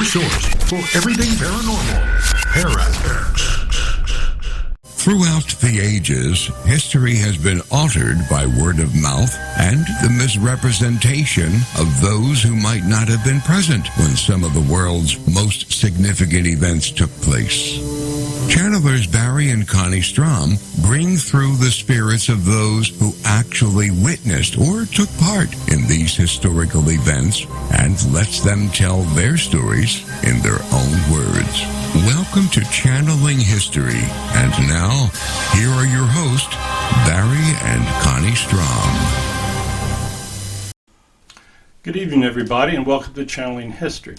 source for everything paranormal. Paranormal. Throughout the ages, history has been altered by word of mouth and the misrepresentation of those who might not have been present when some of the world's most significant events took place. Channelers Barry and Connie Strohm bring through the spirits of those who actually witnessed or took part in these historical events and lets them tell their stories in their own words. Welcome to Channeling History. And now, here are your hosts, Barry and Connie Strohm. Good evening, everybody, and welcome to Channeling History.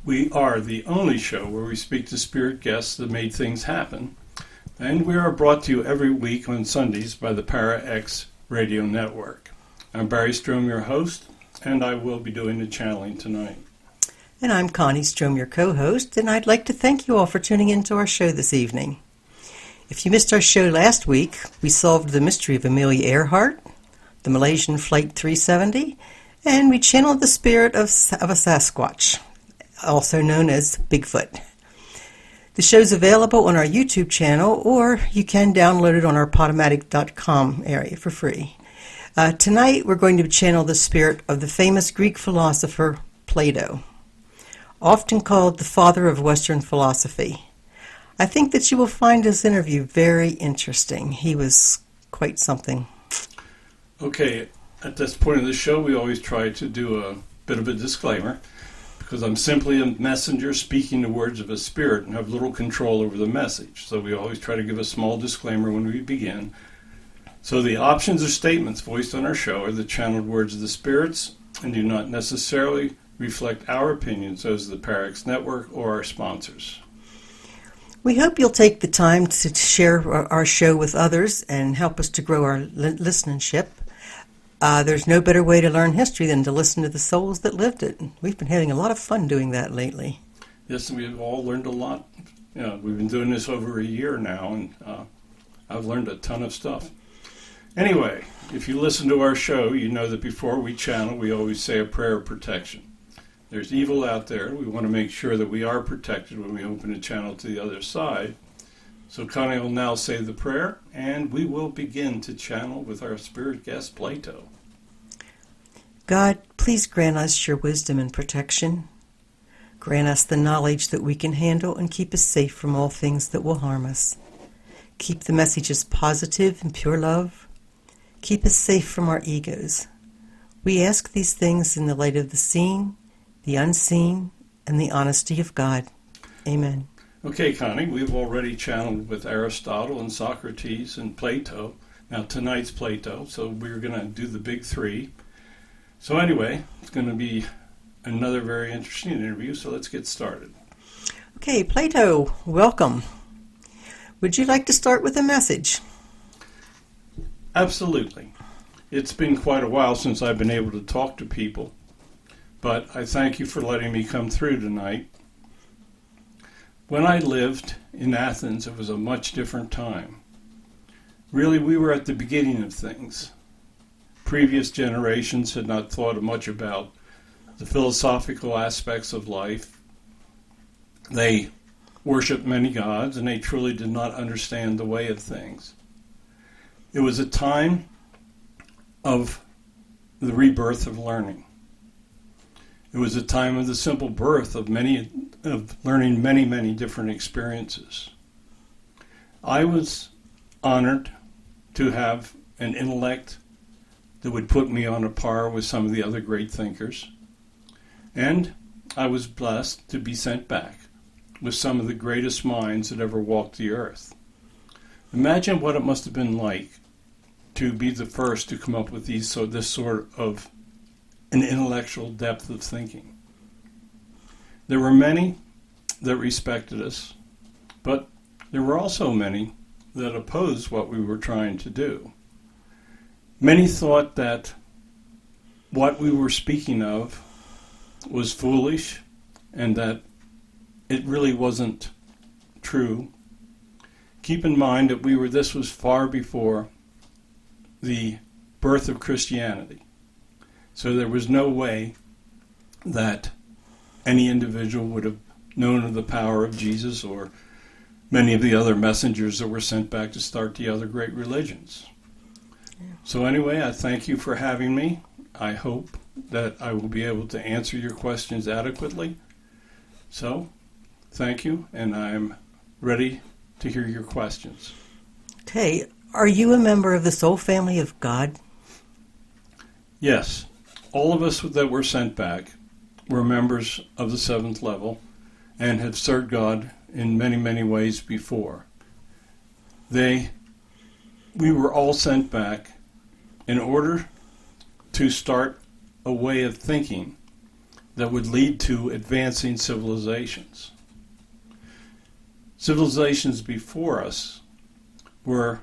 We are the only show where we speak to spirit guests that made things happen, and we are brought to you every week on Sundays by the Para X Radio Network. I'm Barry Strohm, your host, and I will be doing the channeling tonight. And I'm Connie Strohm, your co-host, and I'd like to thank you all for tuning into our show this evening. If you missed our show last week, we solved the mystery of Amelia Earhart, the Malaysian Flight 370, and we channeled the spirit of a Sasquatch, also known as Bigfoot. The show's available on our YouTube channel, or you can download it on our Podomatic.com area for free. Tonight, we're going to channel the spirit of the famous Greek philosopher Plato, often called the father of Western philosophy. I think that you will find this interview very interesting. He was quite something. Okay, at this point of the show, we always try to do a bit of a disclaimer, because I'm simply a messenger speaking the words of a spirit and have little control over the message. So we always try to give a small disclaimer when we begin. So the options or statements voiced on our show are the channeled words of the spirits and do not necessarily reflect our opinions as the Parax Network or our sponsors. We hope you'll take the time to share our show with others and help us to grow our listenership. There's no better way to learn history than to listen to the souls that lived it. We've been having a lot of fun doing that lately. Yes, and we've all learned a lot. We've been doing this over a year now, and I've learned a ton of stuff. Anyway, if you listen to our show, you know that before we channel, we always say a prayer of protection. There's evil out there. We want to make sure that we are protected when we open a channel to the other side. So Connie will now say the prayer, and we will begin to channel with our spirit guest, Plato. God, please grant us your wisdom and protection. Grant us the knowledge that we can handle and keep us safe from all things that will harm us. Keep the messages positive and pure love. Keep us safe from our egos. We ask these things in the light of the seen, the unseen, and the honesty of God. Amen. Okay, Connie, we've already channeled with Aristotle and Socrates and Plato. Now, tonight's Plato, so we're going to do the big three. So anyway, it's going to be another very interesting interview, so let's get started. Okay, Plato, welcome. Would you like to start with a message? Absolutely. It's been quite a while since I've been able to talk to people, but I thank you for letting me come through tonight. When I lived in Athens, it was a much different time. Really, we were at the beginning of things. Previous generations had not thought much about the philosophical aspects of life. They worshipped many gods, and they truly did not understand the way of things. It was a time of the rebirth of learning. It was a time of the simple birth of learning many different experiences. I was honored to have an intellect that would put me on a par with some of the other great thinkers. And I was blessed to be sent back with some of the greatest minds that ever walked the earth. Imagine what it must have been like to be the first to come up with this sort of an intellectual depth of thinking. There were many that respected us, but there were also many that opposed what we were trying to do. Many thought that what we were speaking of was foolish and that it really wasn't true. Keep in mind that this was far before the birth of Christianity. So there was no way that any individual would have known of the power of Jesus or many of the other messengers that were sent back to start the other great religions. So anyway, I thank you for having me. I hope that I will be able to answer your questions adequately. So, thank you, and I'm ready to hear your questions. Okay, are you a member of the soul family of God? Yes, all of us that were sent back were members of the seventh level and have served God in many, many ways before. We were all sent back in order to start a way of thinking that would lead to advancing civilizations. Civilizations before us were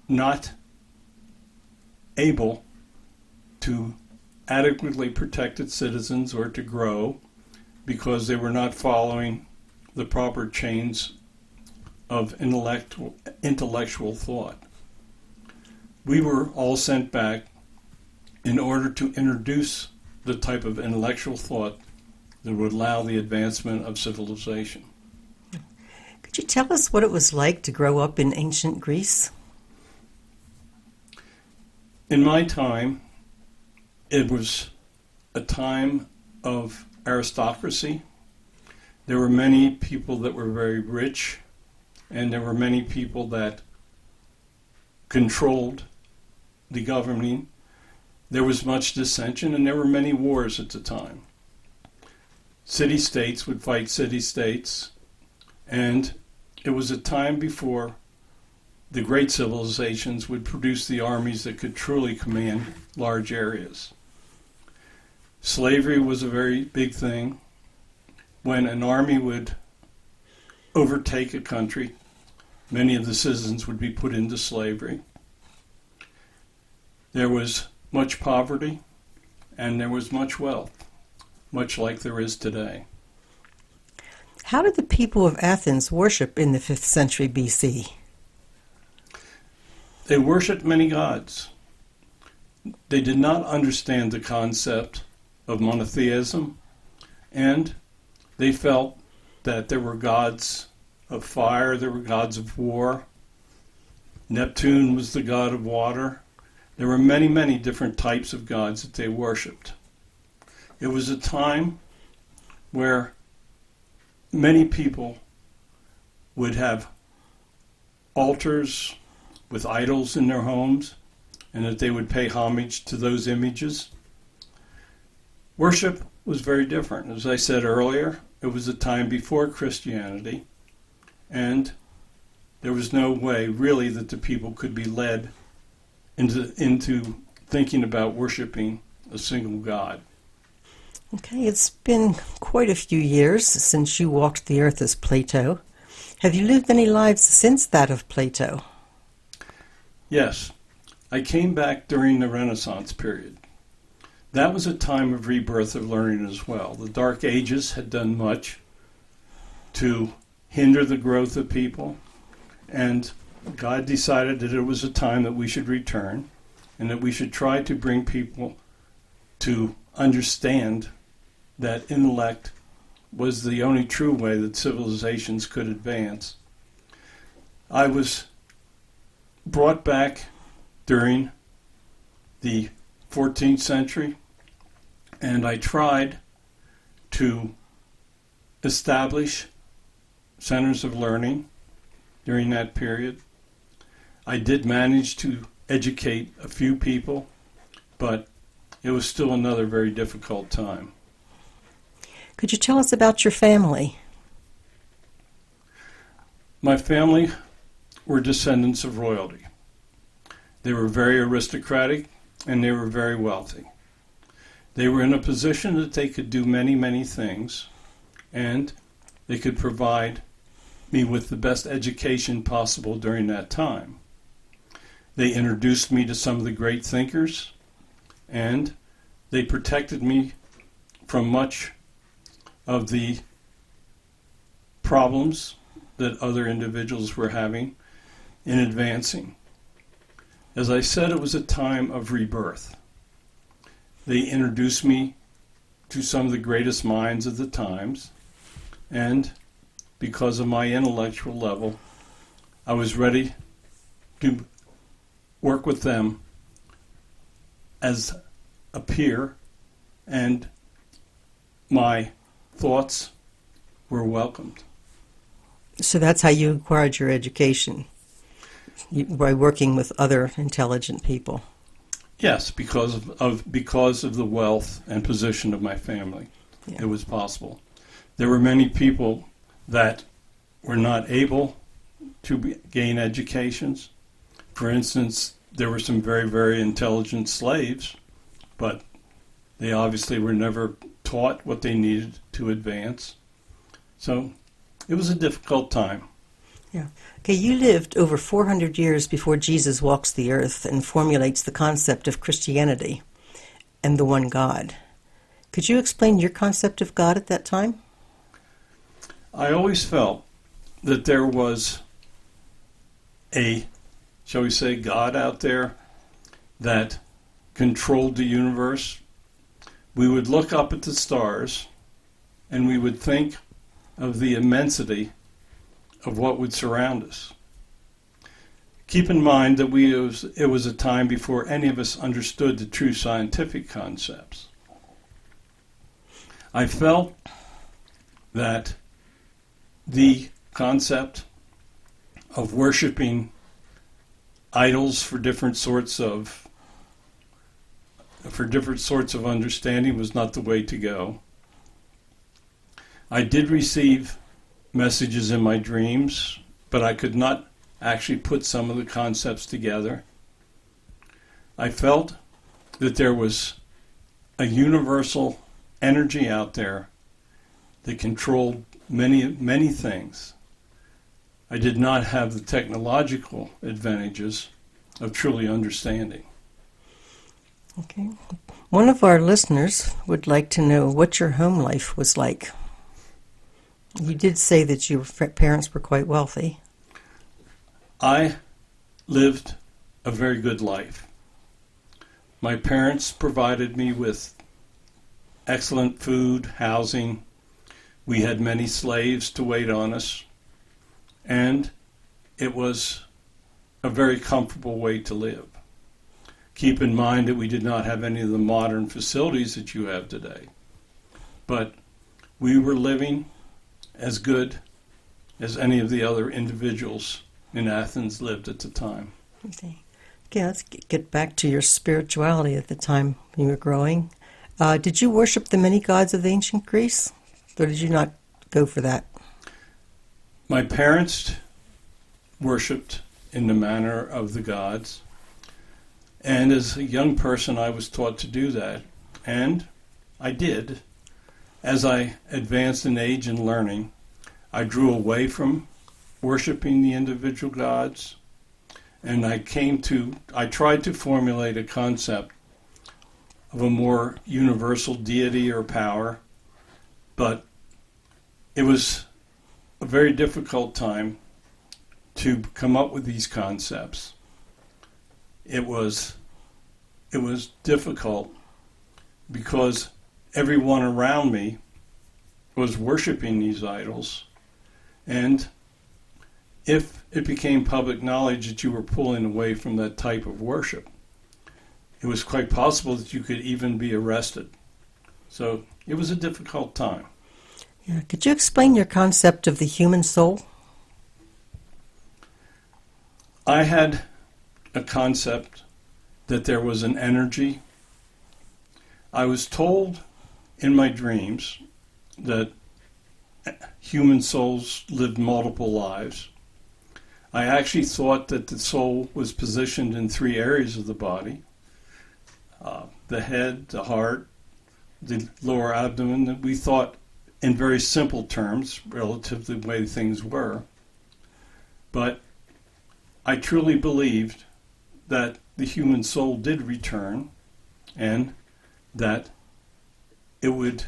not able to adequately protect its citizens or to grow because they were not following the proper chains of intellectual thought. We were all sent back in order to introduce the type of intellectual thought that would allow the advancement of civilization. Could you tell us what it was like to grow up in ancient Greece? In my time, it was a time of aristocracy. There were many people that were very rich, and there were many people that controlled the governing. There was much dissension, and there were many wars at the time. City-states would fight city-states, and it was a time before the great civilizations would produce the armies that could truly command large areas. Slavery was a very big thing. When an army would overtake a country, many of the citizens would be put into slavery. There was much poverty, and there was much wealth, much like there is today. How did the people of Athens worship in the 5th century BC? They worshipped many gods. They did not understand the concept of monotheism, and they felt that there were gods of fire, there were gods of war. Neptune was the god of water. There were many, many different types of gods that they worshipped. It was a time where many people would have altars with idols in their homes, and that they would pay homage to those images. Worship was very different. As I said earlier, it was a time before Christianity, and there was no way really that the people could be led into thinking about worshiping a single God. Okay, it's been quite a few years since you walked the earth as Plato. Have you lived any lives since that of Plato? Yes, I came back during the Renaissance period. That was a time of rebirth of learning as well. The Dark Ages had done much to hinder the growth of people, and God decided that it was a time that we should return and that we should try to bring people to understand that intellect was the only true way that civilizations could advance. I was brought back during the 14th century, and I tried to establish centers of learning during that period. I did manage to educate a few people, but it was still another very difficult time. Could you tell us about your family? My family were descendants of royalty. They were very aristocratic, and they were very wealthy. They were in a position that they could do many, many things, and they could provide me with the best education possible during that time. They introduced me to some of the great thinkers, and they protected me from much of the problems that other individuals were having in advancing. As I said, it was a time of rebirth. They introduced me to some of the greatest minds of the times, and because of my intellectual level, I was ready to work with them as a peer, and my thoughts were welcomed. So that's how you acquired your education, by working with other intelligent people. Yes, because of the wealth and position of my family, It was possible. There were many people that were not able to gain educations. For instance, there were some very, very intelligent slaves, but they obviously were never taught what they needed to advance. So it was a difficult time. Yeah. Okay, you lived over 400 years before Jesus walks the earth and formulates the concept of Christianity and the one God. Could you explain your concept of God at that time? I always felt that there was a, shall we say, God out there that controlled the universe. We would look up at the stars and we would think of the immensity of what would surround us. Keep in mind that it was a time before any of us understood the true scientific concepts. I felt that the concept of worshiping idols for different sorts of understanding was not the way to go. I did receive messages in my dreams, but I could not actually put some of the concepts together. I felt that there was a universal energy out there that controlled many, many things. I did not have the technological advantages of truly understanding. Okay. One of our listeners would like to know what your home life was like. You did say that your parents were quite wealthy. I lived a very good life. My parents provided me with excellent food, housing. We had many slaves to wait on us, and it was a very comfortable way to live. Keep in mind that we did not have any of the modern facilities that you have today, but we were living as good as any of the other individuals in Athens lived at the time. Okay, let's get back to your spirituality at the time you were growing. Did you worship the many gods of ancient Greece, or did you not go for that? My parents worshipped in the manner of the gods, and as a young person I was taught to do that, and I did. As I advanced in age and learning, I drew away from worshiping the individual gods, and I tried to formulate a concept of a more universal deity or power, but it was a very difficult time to come up with these concepts. It was difficult because everyone around me was worshiping these idols, and if it became public knowledge that you were pulling away from that type of worship, it was quite possible that you could even be arrested. So it was a difficult time. Yeah. Could you explain your concept of the human soul? I had a concept that there was an energy. I was told in my dreams that human souls lived multiple lives. I actually thought that the soul was positioned in 3 areas of the body: the head, the heart, the lower abdomen. That we thought in very simple terms relative to the way things were. But I truly believed that the human soul did return, and that it would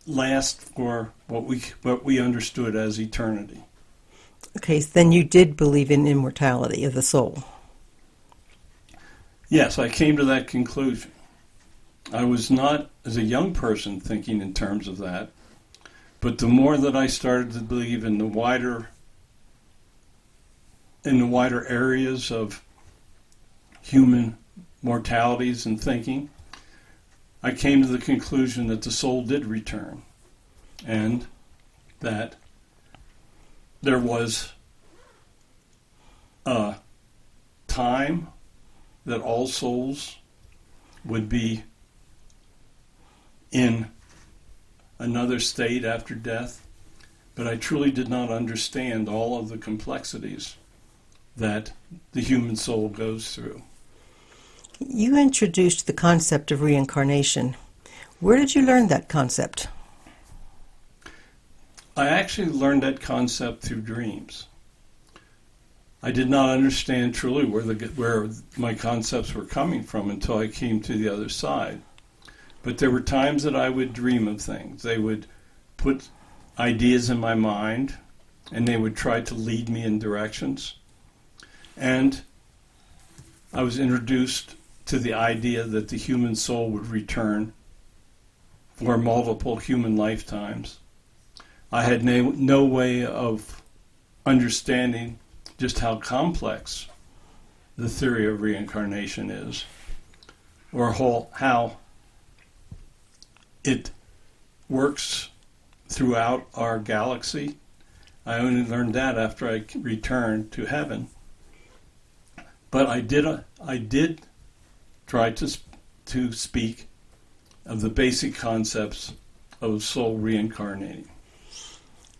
last for what we understood as eternity. Okay, so then you did believe in immortality of the soul. Yes, I came to that conclusion. I was not, as a young person, thinking in terms of that, but the more that I started to believe in the wider areas of human mortalities and thinking, I came to the conclusion that the soul did return, and that there was a time that all souls would be in another state after death, but I truly did not understand all of the complexities that the human soul goes through. You introduced the concept of reincarnation. Where did you learn that concept? I actually learned that concept through dreams. I did not understand truly where my concepts were coming from until I came to the other side. But there were times that I would dream of things. They would put ideas in my mind, and they would try to lead me in directions. And I was introduced to the idea that the human soul would return for multiple human lifetimes. I had no way of understanding just how complex the theory of reincarnation is, or how it works throughout our galaxy. I only learned that after I returned to heaven. But I did try to speak of the basic concepts of soul reincarnating.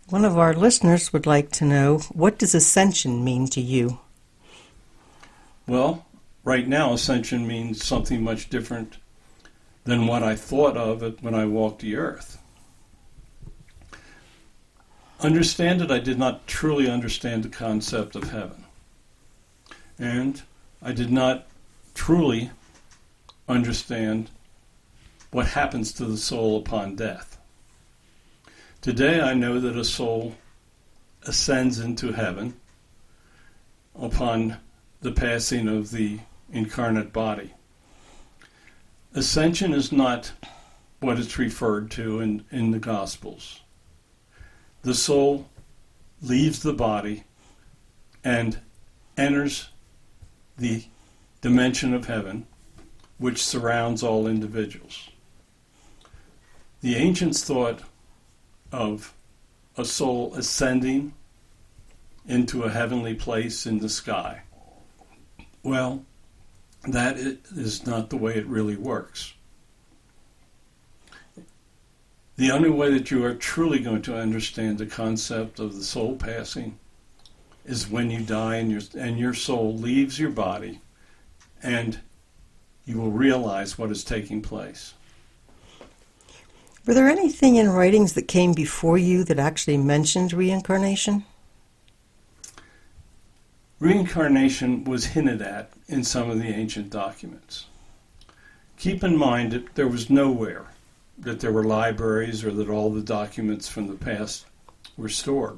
One of our listeners would like to know, what does ascension mean to you? Well, right now ascension means something much different than what I thought of it when I walked the earth. Understand that I did not truly understand the concept of heaven. And I did not truly understand what happens to the soul upon death. Today I know that a soul ascends into heaven upon the passing of the incarnate body. Ascension is not what it's referred to in the Gospels. The soul leaves the body and enters the dimension of heaven, which surrounds all individuals. The ancients thought of a soul ascending into a heavenly place in the sky. Well, that is not the way it really works. The only way that you are truly going to understand the concept of the soul passing is when you die and your soul leaves your body, and you will realize what is taking place. Were there anything in writings that came before you that actually mentioned reincarnation? Reincarnation was hinted at in some of the ancient documents. Keep in mind that there was nowhere that there were libraries or that all the documents from the past were stored.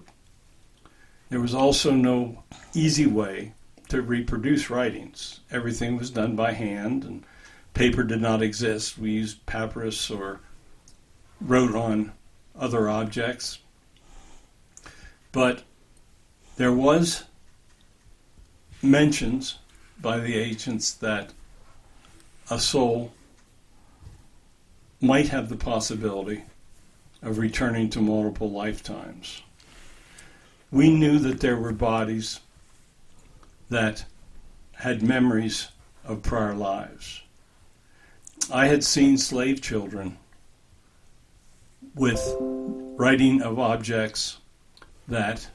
There was also no easy way to reproduce writings. Everything was done by hand, and paper did not exist. We used papyrus or wrote on other objects. But there was mentions by the ancients that a soul might have the possibility of returning to multiple lifetimes. We knew that there were bodies that had memories of prior lives. I had seen slave children with writing of objects that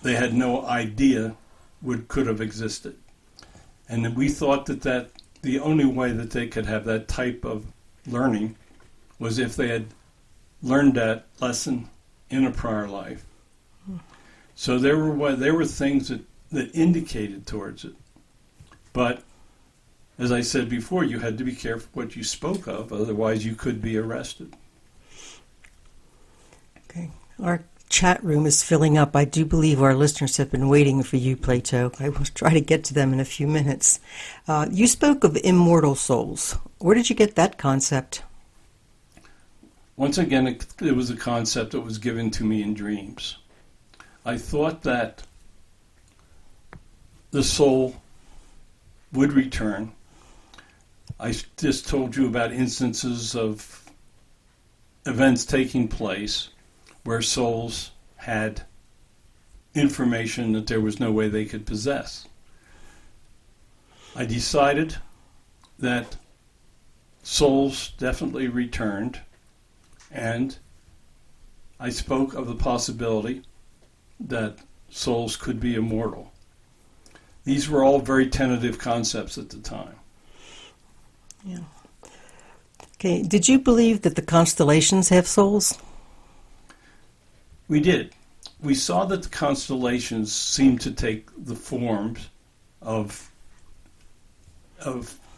they had no idea could have existed. And we thought that the only way that they could have that type of learning was if they had learned that lesson in a prior life. So there were things that indicated towards it. But as I said before, you had to be careful what you spoke of, otherwise you could be arrested. Okay. Our chat room is filling up. I do believe our listeners have been waiting for you, Plato. I will try to get to them in a few minutes. You spoke of immortal souls. Where did you get that concept? Once again, it was a concept that was given to me in dreams. I thought that the soul would return. I just told you about instances of events taking place where souls had information that there was no way they could possess. I decided that souls definitely returned, and I spoke of the possibility that souls could be immortal. These were all very tentative concepts at the time. Yeah. Okay. Did you believe that the constellations have souls? We did. We saw that the constellations seemed to take the forms of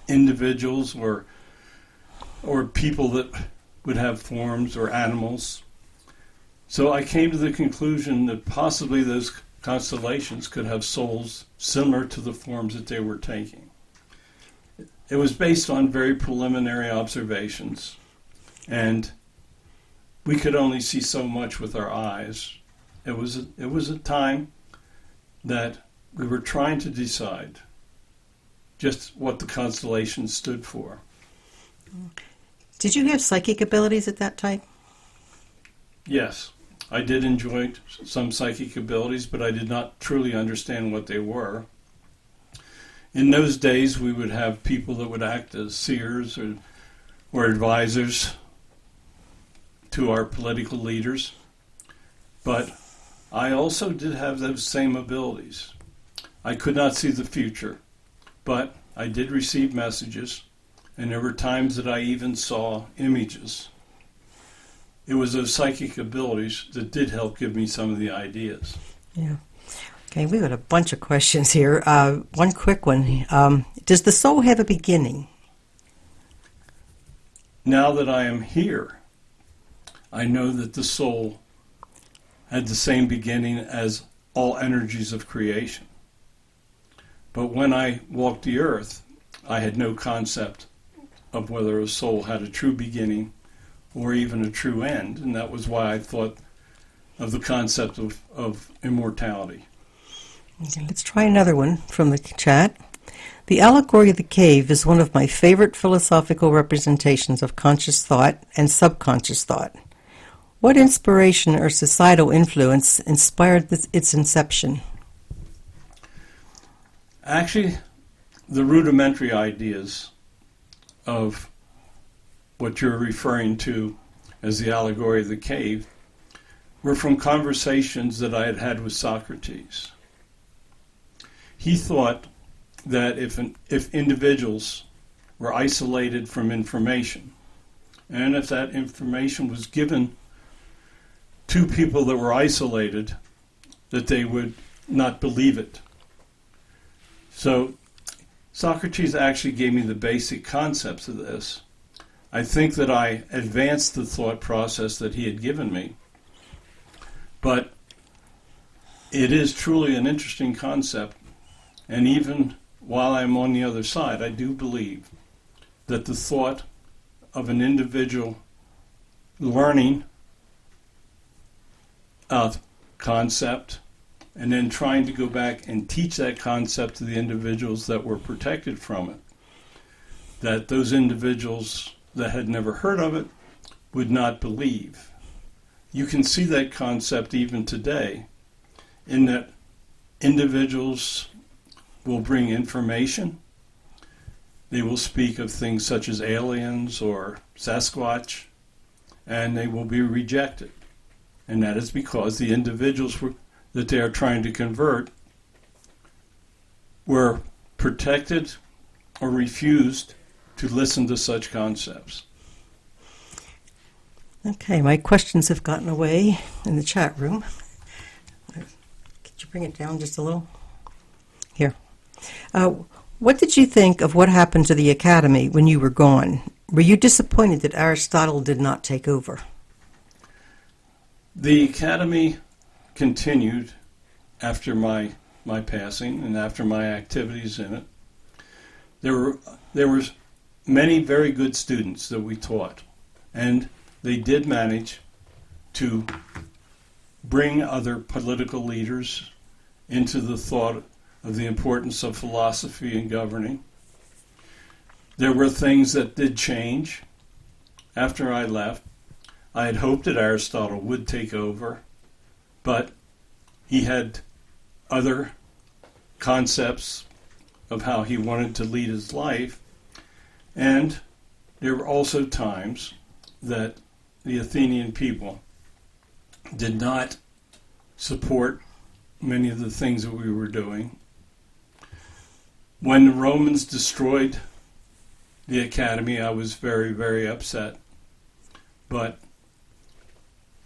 individuals or people that would have forms, or animals. So I came to the conclusion that possibly those constellations could have souls similar to the forms that they were taking. It was based on very preliminary observations, and we could only see so much with our eyes. It was a time that we were trying to decide just what the constellations stood for. Did you have psychic abilities at that time? Yes, I did enjoy some psychic abilities, but I did not truly understand what they were. In those days, we would have people that would act as seers or advisors to our political leaders. But I also did have those same abilities. I could not see the future, but I did receive messages, and there were times that I even saw images. It was those psychic abilities that did help give me some of the ideas. Yeah. Okay, we've got a bunch of questions here. One quick one. Does the soul have a beginning? Now that I am here, I know that the soul had the same beginning as all energies of creation. But when I walked the earth, I had no concept of whether a soul had a true beginning or even a true end, and that was why I thought of the concept of immortality. Okay, let's try another one from the chat. The Allegory of the Cave is one of my favorite philosophical representations of conscious thought and subconscious thought. What inspiration or societal influence inspired its inception? Actually, the rudimentary ideas of what you're referring to as the Allegory of the Cave were from conversations that I had had with Socrates. He thought that if individuals were isolated from information, and if that information was given to people that were isolated, that they would not believe it. So Socrates actually gave me the basic concepts of this. I think that I advanced the thought process that he had given me, but it is truly an interesting concept. And even while I'm on the other side, I do believe that the thought of an individual learning a concept and then trying to go back and teach that concept to the individuals that were protected from it, that those individuals that had never heard of it would not believe. You can see that concept even today in that individuals will bring information. They will speak of things such as aliens or Sasquatch, and they will be rejected. And that is because the individuals that they are trying to convert were protected or refused to listen to such concepts. Okay, my questions have gotten away in the chat room. Could you bring it down just a little? Here. What did you think of what happened to the Academy when you were gone? Were you disappointed that Aristotle did not take over? The academy continued after my passing and after my activities in it. There were many very good students that we taught, and they did manage to bring other political leaders into the thought of the importance of philosophy and governing. There were things that did change after I left. I had hoped that Aristotle would take over, but he had other concepts of how he wanted to lead his life, and there were also times that the Athenian people did not support many of the things that we were doing. When the Romans destroyed the academy, I was very, very upset. But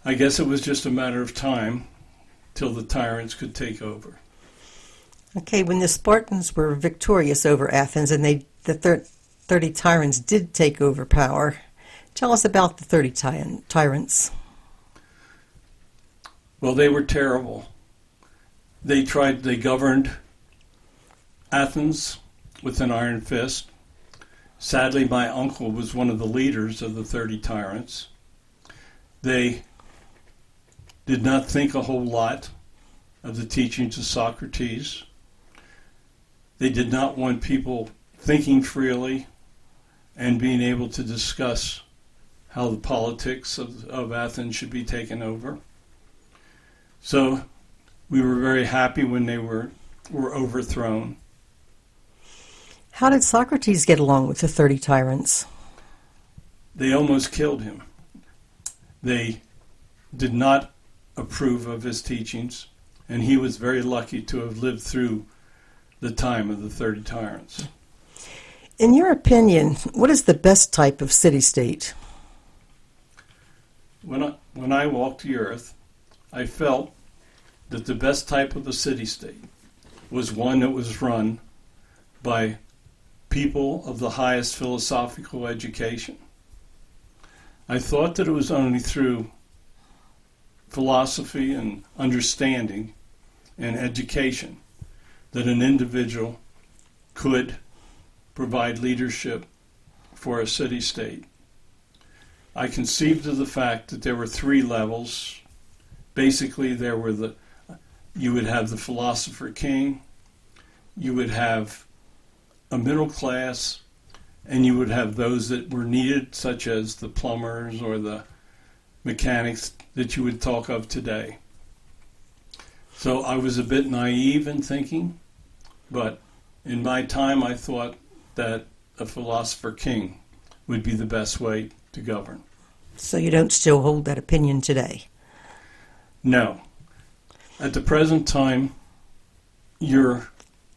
I guess it was just a matter of time till the tyrants could take over. Okay, when the Spartans were victorious over Athens and the 30 tyrants did take over power, tell us about the 30 tyrants. Well, they were terrible. They governed Athens with an iron fist. Sadly, my uncle was one of the leaders of the 30 tyrants. They did not think a whole lot of the teachings of Socrates. They did not want people thinking freely and being able to discuss how the politics of Athens should be taken over. So we were very happy when they were overthrown. How did Socrates get along with the 30 tyrants? They almost killed him. They did not approve of his teachings, and he was very lucky to have lived through the time of the 30 tyrants. In your opinion, what is the best type of city-state? When I walked the earth, I felt that the best type of a city-state was one that was run by people of the highest philosophical education. I thought that it was only through philosophy and understanding and education that an individual could provide leadership for a city-state. I conceived of the fact that there were three levels. Basically, you would have the philosopher king, you would have a middle class, and you would have those that were needed, such as the plumbers or the mechanics that you would talk of today. So I was a bit naive in thinking, but in my time I thought that a philosopher king would be the best way to govern. So you don't still hold that opinion today? No. At the present time, your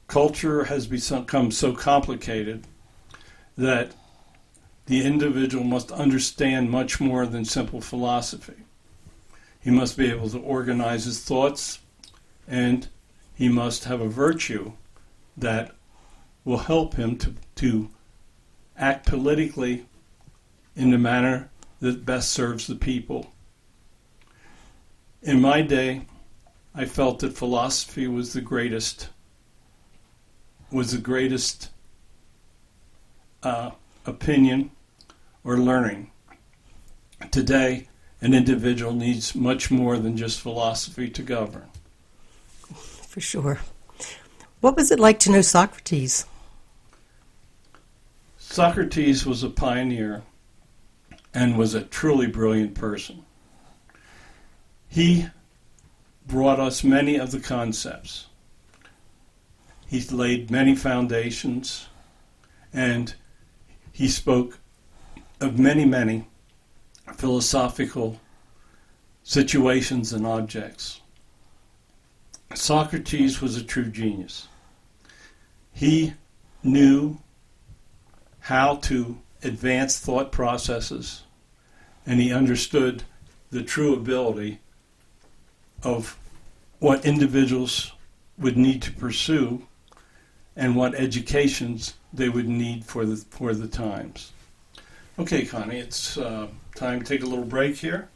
culture has become so complicated that the individual must understand much more than simple philosophy. He must be able to organize his thoughts, and he must have a virtue that will help him to act politically in the manner that best serves the people. In my day, I felt that philosophy was the greatest opinion or learning. Today, an individual needs much more than just philosophy to govern. For sure. What was it like to know Socrates? Socrates was a pioneer and was a truly brilliant person. He brought us many of the concepts. He laid many foundations, and he spoke of many philosophical situations and objects. Socrates was a true genius. He knew how to advance thought processes, and he understood the true ability of what individuals would need to pursue and what educations they would need for the times. Okay, Connie, it's time to take a little break here.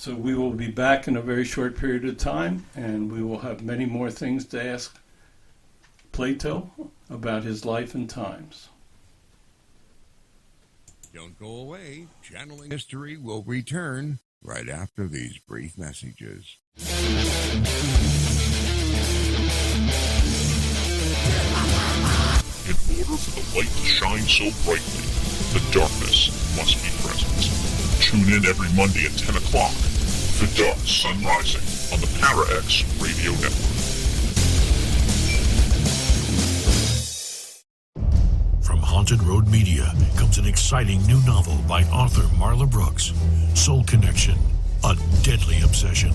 So we will be back in a very short period of time, and we will have many more things to ask Plato about his life and times. Don't go away. Channeling History will return right after these brief messages. In order for the light to shine so brightly, the darkness must be present. Tune in every Monday at 10 o'clock for Dark Sun Rising on the Para-X Radio Network. From Haunted Road Media comes an exciting new novel by author Marla Brooks, Soul Connection, A Deadly Obsession.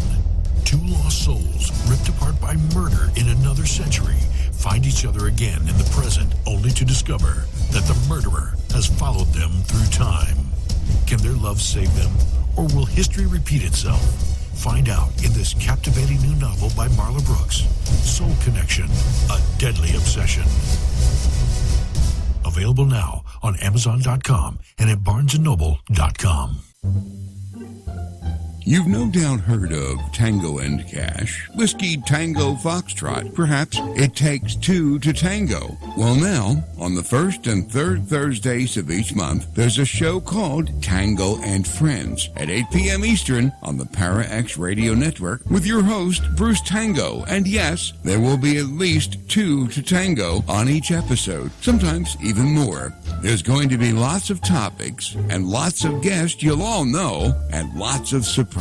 Two lost souls, ripped apart by murder in another century, find each other again in the present, only to discover that the murderer has followed them through time. Can their love save them, or will history repeat itself? Find out in this captivating new novel by Marla Brooks, Soul Connection, A Deadly Obsession. Available now on Amazon.com and at BarnesandNoble.com. You've no doubt heard of Tango and Cash, Whiskey Tango Foxtrot. Perhaps it takes two to tango. Well, now, on the first and third Thursdays of each month, there's a show called Tango and Friends at 8 p.m. Eastern on the Para-X Radio Network with your host, Bruce Tango. And yes, there will be at least two to tango on each episode, sometimes even more. There's going to be lots of topics and lots of guests you'll all know and lots of surprises.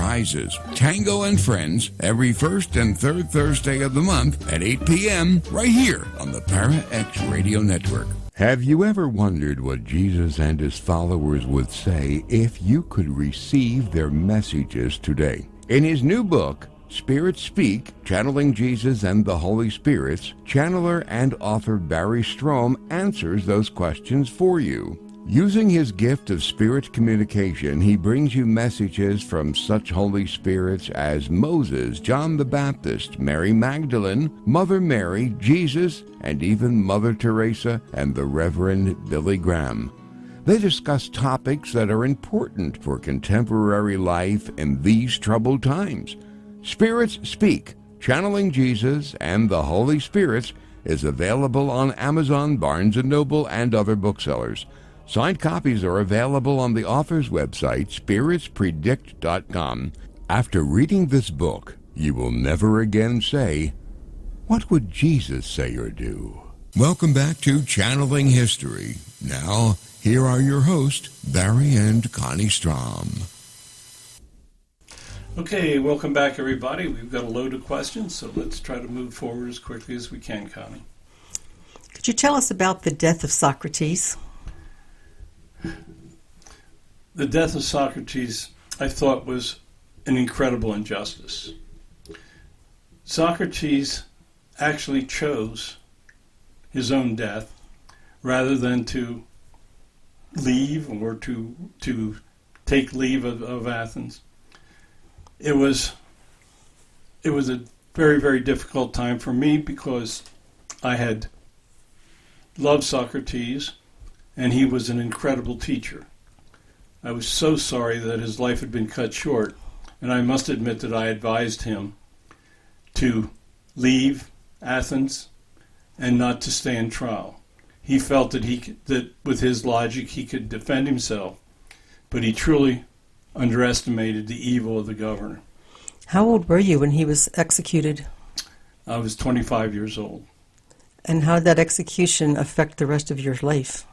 Tango and Friends every first and third Thursday of the month at 8 p.m. right here on the Para-X Radio Network. Have you ever wondered what Jesus and his followers would say if you could receive their messages today? In his new book, Spirits Speak, Channeling Jesus and the Holy Spirits, channeler and author Barry Strohm answers those questions for you. Using his gift of spirit communication, he brings you messages from such Holy Spirits as Moses, John the Baptist, Mary Magdalene, Mother Mary, Jesus, and even Mother Teresa and the Reverend Billy Graham. They discuss topics that are important for contemporary life in these troubled times. Spirits Speak, Channeling Jesus and the Holy Spirits is available on Amazon, Barnes & Noble, and other booksellers. Signed copies are available on the author's website, spiritspredict.com. After reading this book, you will never again say, "What would Jesus say or do?" Welcome back to Channeling History. Now, here are your hosts, Barry and Connie Strohm. Okay, welcome back, everybody. We've got a load of questions, so let's try to move forward as quickly as we can, Connie. Could you tell us about the death of Socrates? The death of Socrates, I thought, was an incredible injustice. Socrates actually chose his own death rather than to leave or to take leave of Athens. It was a very, very difficult time for me because I had loved Socrates and he was an incredible teacher. I was so sorry that his life had been cut short, and I must admit that I advised him to leave Athens and not to stand trial. He felt that with his logic he could defend himself, but he truly underestimated the evil of the governor. How old were you when he was executed? I was 25 years old. And how did that execution affect the rest of your life?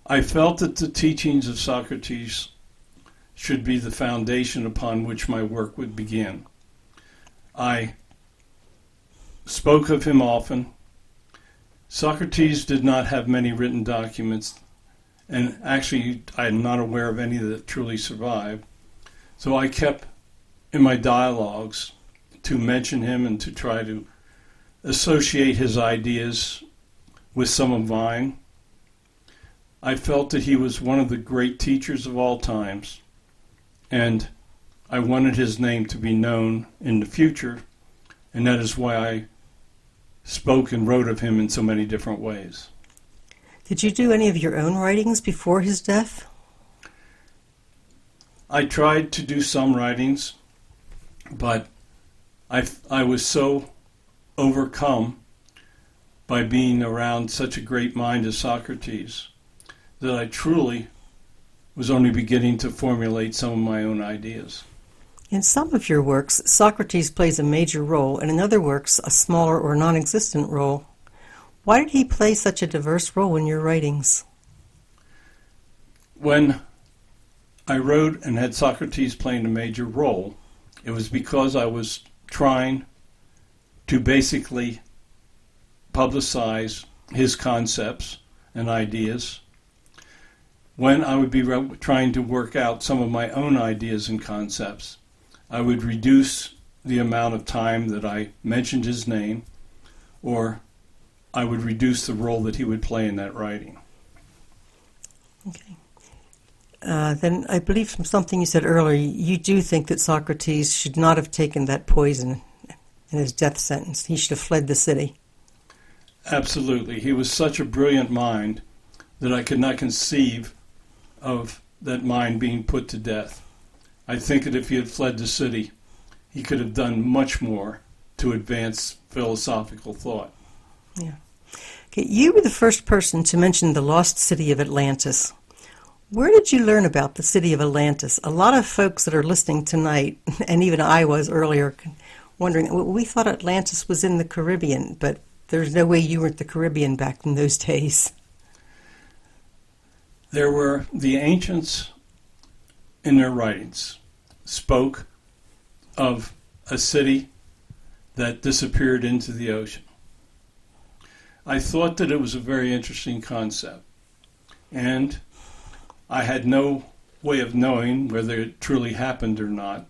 I felt that the teachings of Socrates should be the foundation upon which my work would begin. I spoke of him often. Socrates did not have many written documents, and actually I'm not aware of any that truly survived. So I kept in my dialogues to mention him and to try to associate his ideas with some of mine. I felt that he was one of the great teachers of all times, and I wanted his name to be known in the future, and that is why I spoke and wrote of him in so many different ways. Did you do any of your own writings before his death? I tried to do some writings, but I was so overcome by being around such a great mind as Socrates that I truly was only beginning to formulate some of my own ideas. In some of your works, Socrates plays a major role, and in other works, a smaller or non-existent role. Why did he play such a diverse role in your writings? When I wrote and had Socrates playing a major role, it was because I was trying to basically publicize his concepts and ideas. When I would be trying to work out some of my own ideas and concepts, I would reduce the amount of time that I mentioned his name, or I would reduce the role that he would play in that writing. Okay. Then I believe from something you said earlier, you do think that Socrates should not have taken that poison in his death sentence. He should have fled the city. Absolutely. He was such a brilliant mind that I could not conceive of that mind being put to death. I think that if he had fled the city, he could have done much more to advance philosophical thought. Yeah. Okay, you were the first person to mention the lost city of Atlantis. Where did you learn about the city of Atlantis? A lot of folks that are listening tonight, and even I was earlier, wondering, well, we thought Atlantis was in the Caribbean, but there's no way you were at the Caribbean back in those days. There were the ancients in their writings spoke of a city that disappeared into the ocean. I thought that it was a very interesting concept, and I had no way of knowing whether it truly happened or not,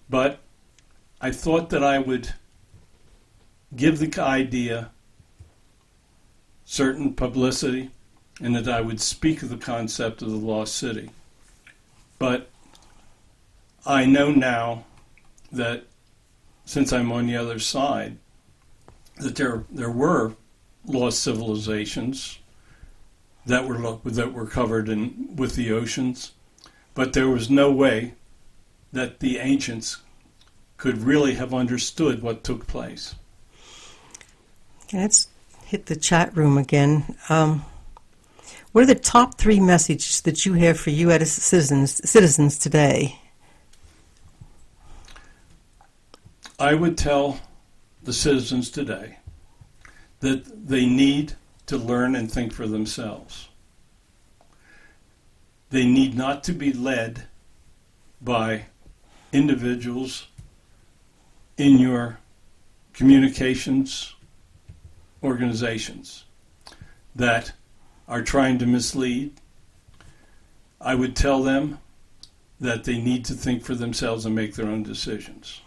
but I thought that I would give the idea certain publicity and that I would speak of the concept of the lost city. But I know now that since I'm on the other side, that there were lost civilizations that were covered with the oceans, but there was no way that the ancients could really have understood what took place. Let's hit the chat room again. What are the top 3 messages that you have for U.S. citizens today? I would tell the citizens today that they need to learn and think for themselves. They need not to be led by individuals in your communications organizations that are trying to mislead. I would tell them that they need to think for themselves and make their own decisions.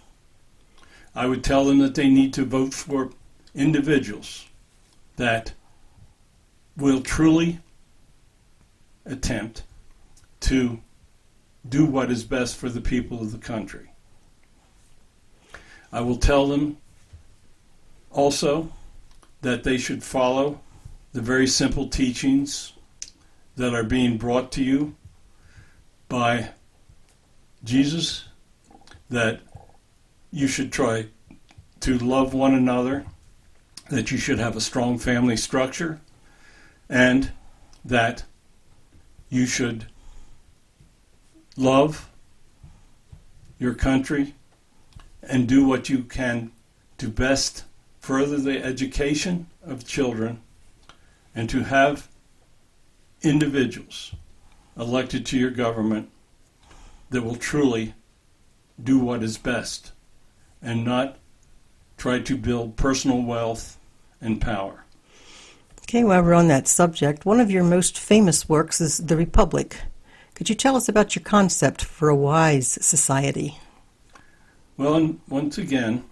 I would tell them that they need to vote for individuals that will truly attempt to do what is best for the people of the country. I will tell them also that they should follow the very simple teachings that are being brought to you by Jesus, that you should try to love one another, that you should have a strong family structure, and that you should love your country and do what you can to best further the education of children, and to have individuals elected to your government that will truly do what is best and not try to build personal wealth and power. Okay, while we're on that subject, one of your most famous works is The Republic. Could you tell us about your concept for a wise society? Well, once again,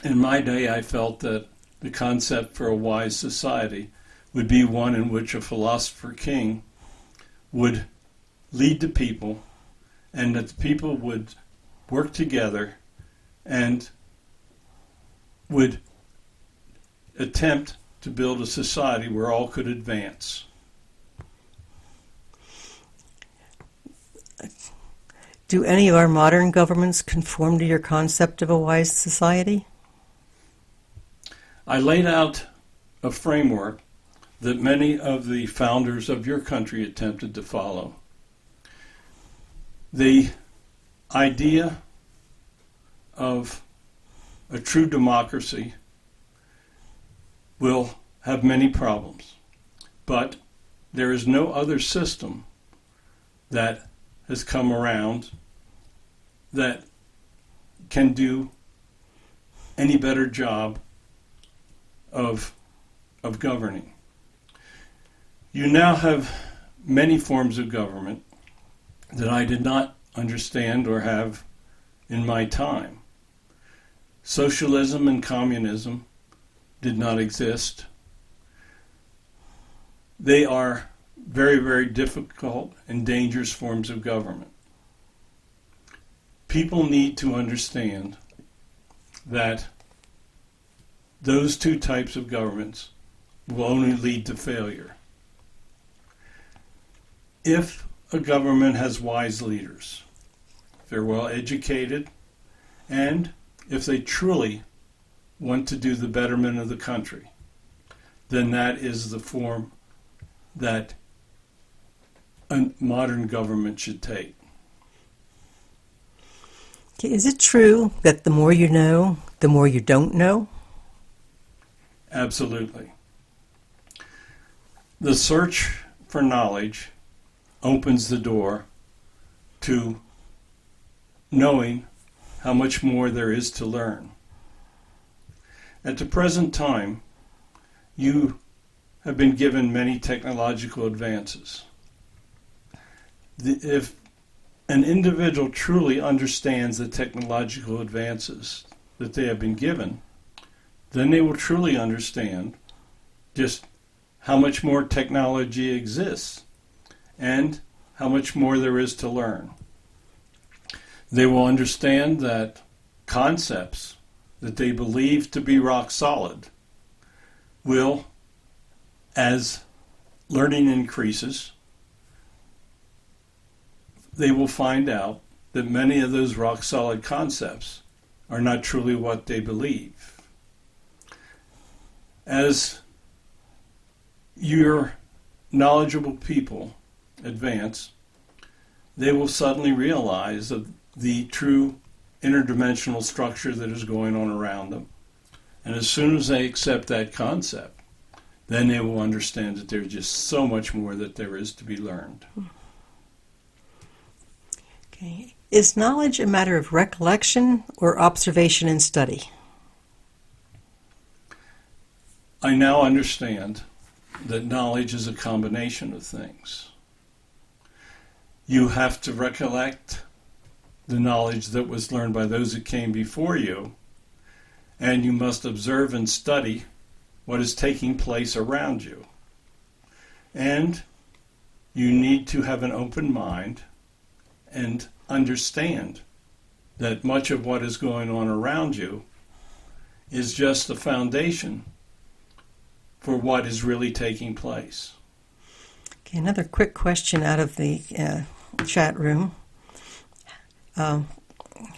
in my day, I felt that the concept for a wise society would be one in which a philosopher king would lead the people, and that the people would work together and would attempt to build a society where all could advance. Do any of our modern governments conform to your concept of a wise society? I laid out a framework that many of the founders of your country attempted to follow. The idea of a true democracy will have many problems, but there is no other system that has come around that can do any better job of governing. You now have many forms of government that I did not understand or have in my time. Socialism and communism did not exist. They are very, very difficult and dangerous forms of government. People need to understand that those two types of governments will only lead to failure. If a government has wise leaders, if they're well educated, and if they truly want to do the betterment of the country, then that is the form that a modern government should take. Okay, is it true that the more you know, the more you don't know? Absolutely. The search for knowledge opens the door to knowing how much more there is to learn. At the present time, you have been given many technological advances. If an individual truly understands the technological advances that they have been given, then they will truly understand just how much more technology exists and how much more there is to learn. They will understand that concepts that they believe to be rock solid will, as learning increases, they will find out that many of those rock solid concepts are not truly what they believe. As your knowledgeable people advance, they will suddenly realize that the true interdimensional structure that is going on around them. And as soon as they accept that concept, then they will understand that there's just so much more that there is to be learned. Okay. Is knowledge a matter of recollection or observation and study? I now understand that knowledge is a combination of things. You have to recollect the knowledge that was learned by those that came before you, and you must observe and study what is taking place around you. And you need to have an open mind and understand that much of what is going on around you is just the foundation for what is really taking place. Okay, another quick question out of the chat room. Who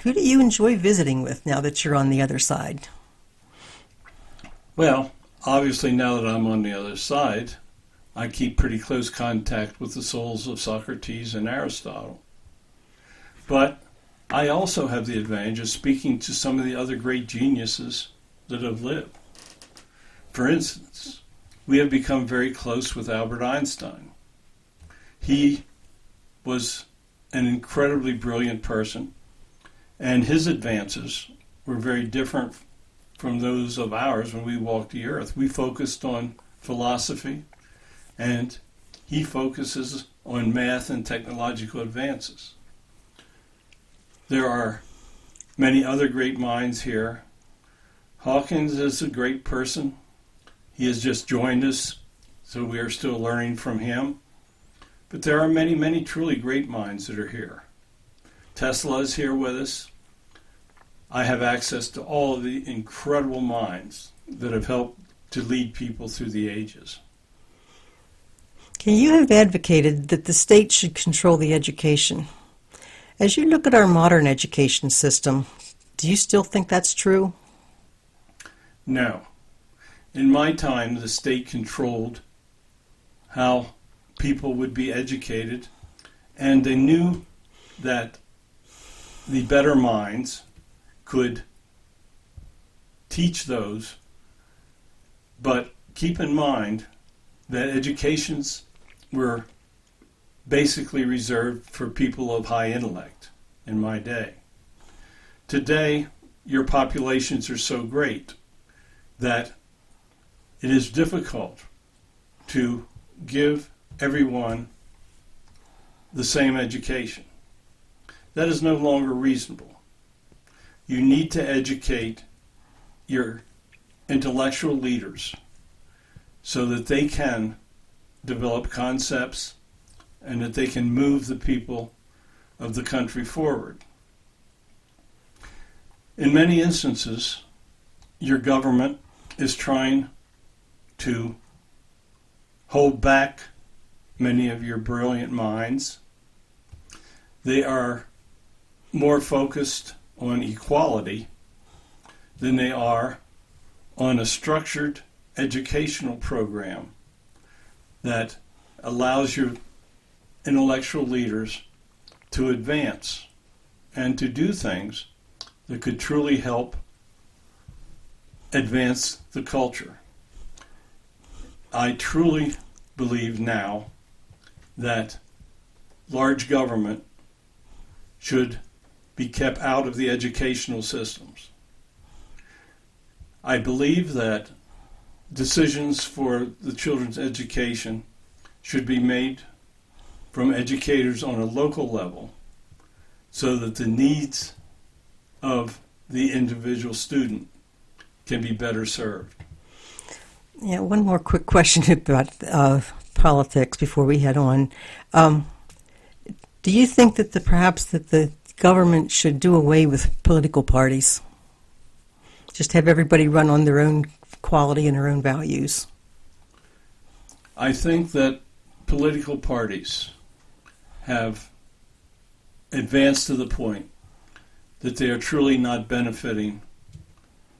do you enjoy visiting with now that you're on the other side? Well, obviously now that I'm on the other side, I keep pretty close contact with the souls of Socrates and Aristotle. But I also have the advantage of speaking to some of the other great geniuses that have lived. For instance, we have become very close with Albert Einstein. He was an incredibly brilliant person, and his advances were very different from those of ours when we walked the earth. We focused on philosophy, and he focuses on math and technological advances. There are many other great minds here. Hawkins is a great person. He has just joined us, so we are still learning from him. But there are many, many truly great minds that are here. Tesla is here with us. I have access to all of the incredible minds that have helped to lead people through the ages. Okay, you have advocated that the state should control the education. As you look at our modern education system, do you still think that's true? No. In my time, the state controlled how people would be educated, and they knew that the better minds could teach those, but keep in mind that educations were basically reserved for people of high intellect in my day. Today, your populations are so great that it is difficult to give everyone the same education. That is no longer reasonable. You need to educate your intellectual leaders so that they can develop concepts and that they can move the people of the country forward. In many instances, your government is trying to hold back many of your brilliant minds. They are more focused on equality than they are on a structured educational program that allows your intellectual leaders to advance and to do things that could truly help advance the culture. I truly believe now that large government should be kept out of the educational systems. I believe that decisions for the children's education should be made from educators on a local level so that the needs of the individual student can be better served. Yeah, one more quick question about politics before we head on. Do you think that perhaps the government should do away with political parties? Just have everybody run on their own quality and their own values? I think that political parties have advanced to the point that they are truly not benefiting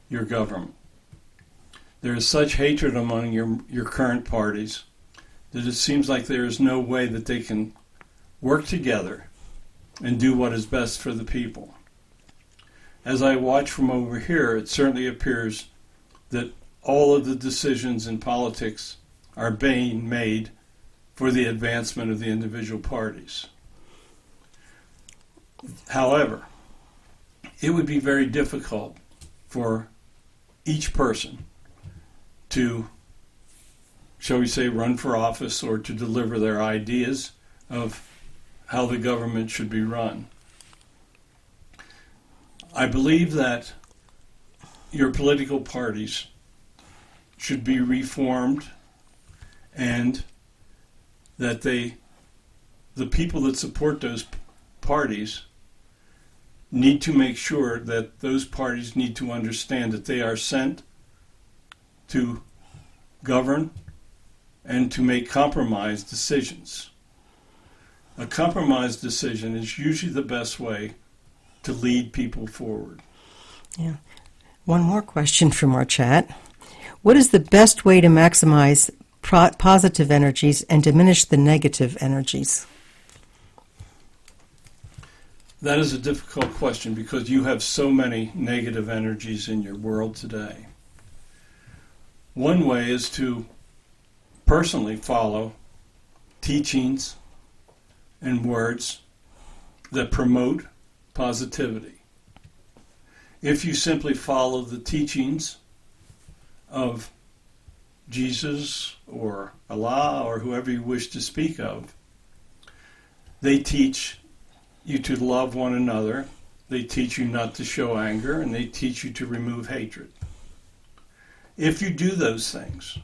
your government. There is such hatred among your current parties that it seems like there is no way that they can work together and do what is best for the people. As I watch from over here, it certainly appears that all of the decisions in politics are being made for the advancement of the individual parties. However, it would be very difficult for each person to, shall we say, run for office or to deliver their ideas of how the government should be run. I believe that your political parties should be reformed and that the people that support those parties need to make sure that those parties need to understand that they are sent to govern and to make compromise decisions. A compromise decision is usually the best way to lead people forward. Yeah. One more question from our chat. What is the best way to maximize positive energies and diminish the negative energies? That is a difficult question because you have so many negative energies in your world today. One way is to personally follow teachings and words that promote positivity. If you simply follow the teachings of Jesus or Allah or whoever you wish to speak of, they teach you to love one another, they teach you not to show anger, and they teach you to remove hatred. If you do those things,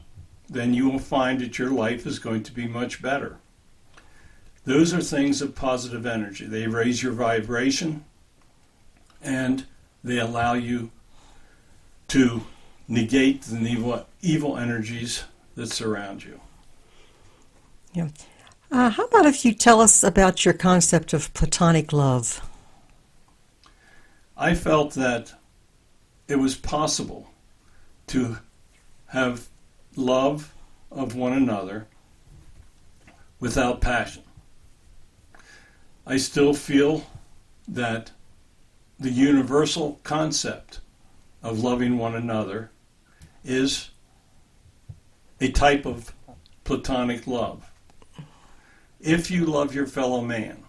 then you will find that your life is going to be much better. Those are things of positive energy. They raise your vibration and they allow you to negate the evil energies that surround you. Yeah. How about if you tell us about your concept of platonic love? I felt that it was possible to have love of one another without passion. I still feel that the universal concept of loving one another is a type of platonic love. If you love your fellow man,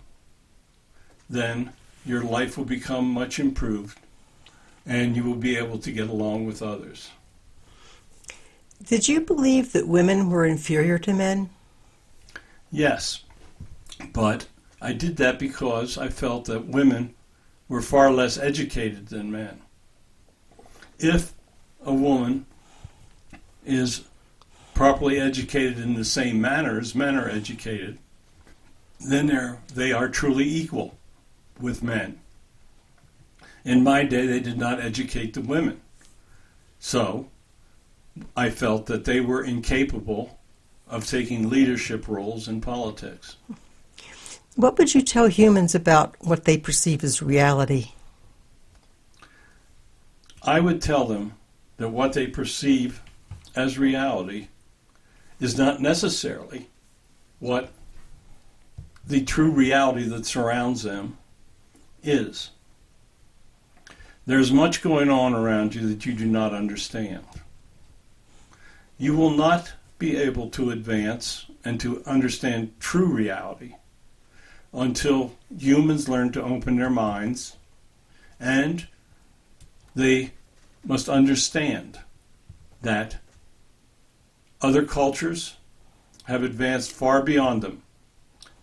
then your life will become much improved and you will be able to get along with others. Did you believe that women were inferior to men? Yes, but I did that because I felt that women were far less educated than men. If a woman is properly educated in the same manner as men are educated, then they are truly equal with men. In my day, they did not educate the women. So I felt that they were incapable of taking leadership roles in politics. What would you tell humans about what they perceive as reality? I would tell them that what they perceive as reality is not necessarily what the true reality that surrounds them is. There's much going on around you that you do not understand. You will not be able to advance and to understand true reality until humans learn to open their minds, and they must understand that other cultures have advanced far beyond them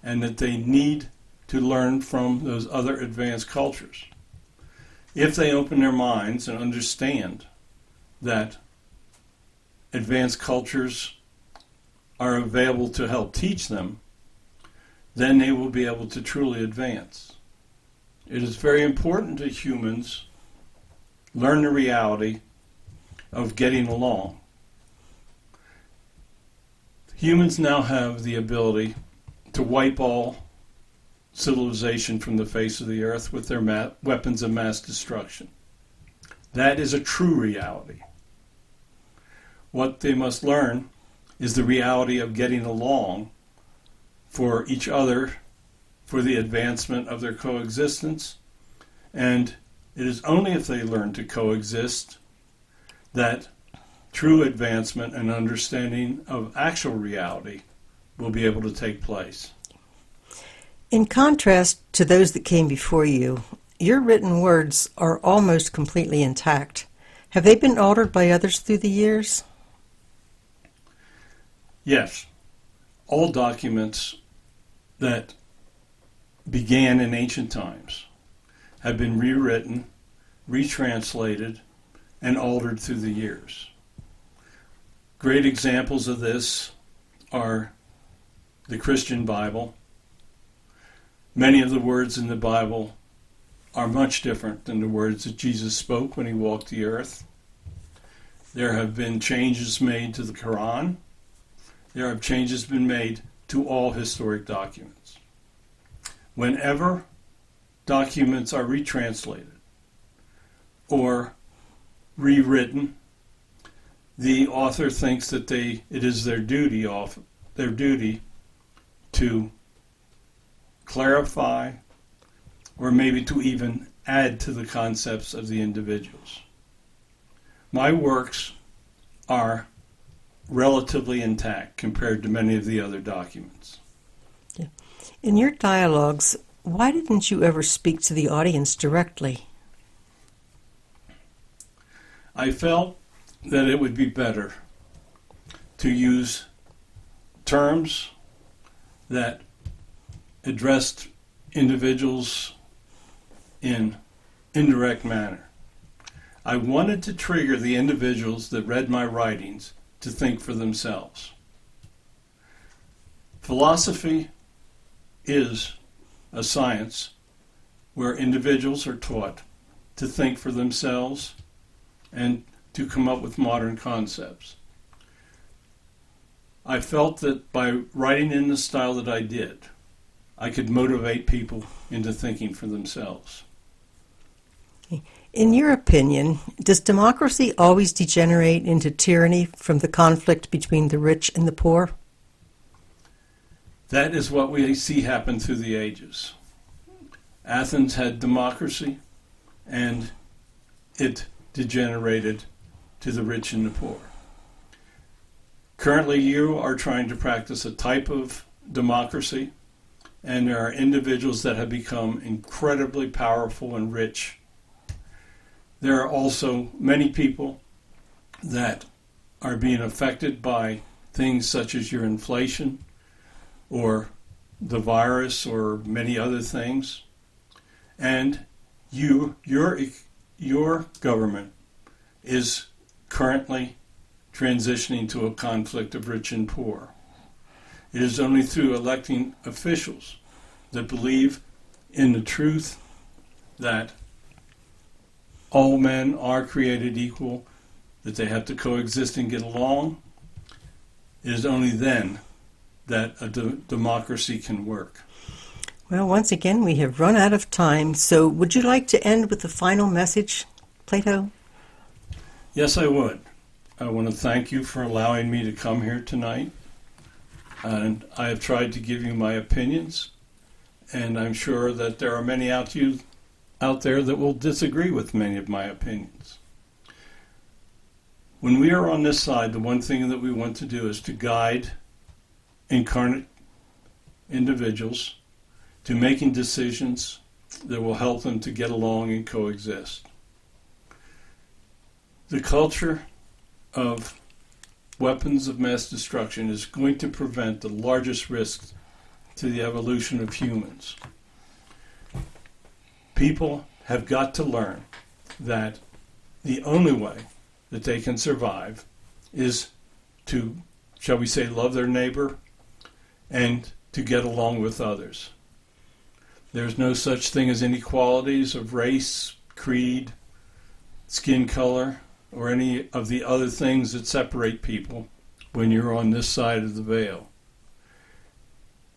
and that they need to learn from those other advanced cultures. If they open their minds and understand that advanced cultures are available to help teach them, then they will be able to truly advance. It is very important that humans learn the reality of getting along. Humans now have the ability to wipe all civilization from the face of the earth with their weapons of mass destruction. That is a true reality. What they must learn is the reality of getting along for each other, for the advancement of their coexistence, and it is only if they learn to coexist that true advancement and understanding of actual reality will be able to take place. In contrast to those that came before you, your written words are almost completely intact. Have they been altered by others through the years? Yes. All documents that began in ancient times have been rewritten, retranslated, and altered through the years. Great examples of this are the Christian Bible. Many of the words in the Bible are much different than the words that Jesus spoke when he walked the earth. There have been changes made to the Quran. There have changes been made to all historic documents. Whenever documents are retranslated or rewritten, the author thinks that it is their duty to clarify or maybe to even add to the concepts of the individuals. My works are relatively intact compared to many of the other documents. Yeah. In your dialogues, why didn't you ever speak to the audience directly? I felt that it would be better to use terms that addressed individuals in indirect manner. I wanted to trigger the individuals that read my writings to think for themselves. Philosophy is a science where individuals are taught to think for themselves and to come up with modern concepts. I felt that by writing in the style that I did, I could motivate people into thinking for themselves. In your opinion, does democracy always degenerate into tyranny from the conflict between the rich and the poor? That is what we see happen through the ages. Athens had democracy, and it degenerated to the rich and the poor. Currently, you are trying to practice a type of democracy, and there are individuals that have become incredibly powerful and rich. There are also many people that are being affected by things such as your inflation or the virus or many other things. And your government is currently transitioning to a conflict of rich and poor. It is only through electing officials that believe in the truth that all men are created equal, that they have to coexist and get along. It is only then that a democracy can work. Well, once again, we have run out of time, so would you like to end with the final message, Plato? Yes, I would. I want to thank you for allowing me to come here tonight. And I have tried to give you my opinions, and I'm sure that there are many out there that will disagree with many of my opinions. When we are on this side, the one thing that we want to do is to guide incarnate individuals to making decisions that will help them to get along and coexist. The culture of weapons of mass destruction is going to prevent the largest risks to the evolution of humans. People have got to learn that the only way that they can survive is to, shall we say, love their neighbor and to get along with others. There's no such thing as inequalities of race, creed, skin color, or any of the other things that separate people when you're on this side of the veil.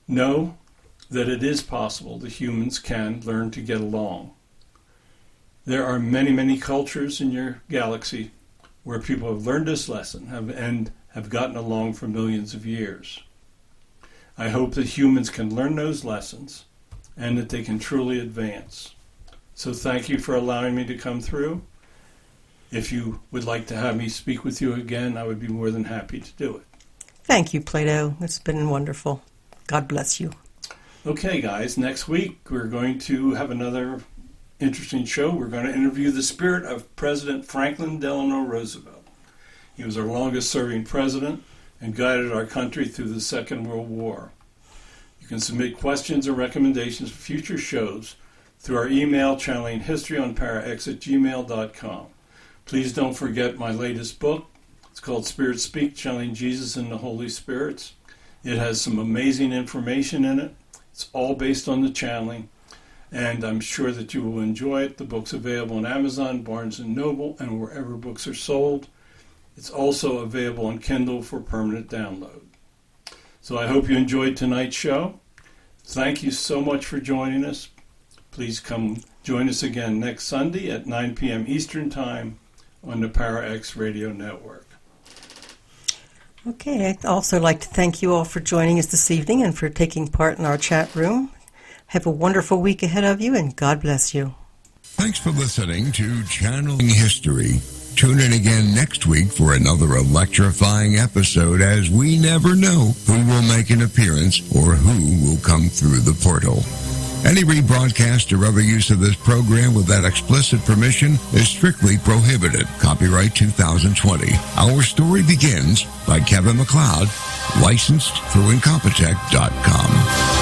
Know that it is possible that humans can learn to get along. There are many, many cultures in your galaxy where people have learned this lesson and have gotten along for millions of years. I hope that humans can learn those lessons and that they can truly advance. So thank you for allowing me to come through. If you would like to have me speak with you again, I would be more than happy to do it. Thank you, Plato. It's been wonderful. God bless you. Okay, guys, next week we're going to have another interesting show. We're going to interview the spirit of President Franklin Delano Roosevelt. He was our longest-serving president and guided our country through the Second World War. You can submit questions or recommendations for future shows through our email channeling historyontparax@gmail.com. Please don't forget my latest book. It's called Spirit Speak, Channeling Jesus and the Holy Spirits. It has some amazing information in it. It's all based on the channeling, and I'm sure that you will enjoy it. The book's available on Amazon, Barnes & Noble, and wherever books are sold. It's also available on Kindle for permanent download. So I hope you enjoyed tonight's show. Thank you so much for joining us. Please come join us again next Sunday at 9 p.m. Eastern Time on the ParaX Radio Network. Okay, I'd also like to thank you all for joining us this evening and for taking part in our chat room. Have a wonderful week ahead of you, and God bless you. Thanks for listening to Channeling History. Tune in again next week for another electrifying episode, as we never know who will make an appearance or who will come through the portal. Any rebroadcast or other use of this program without explicit permission is strictly prohibited. Copyright 2020. Our Story Begins by Kevin MacLeod, licensed through Incompetech.com.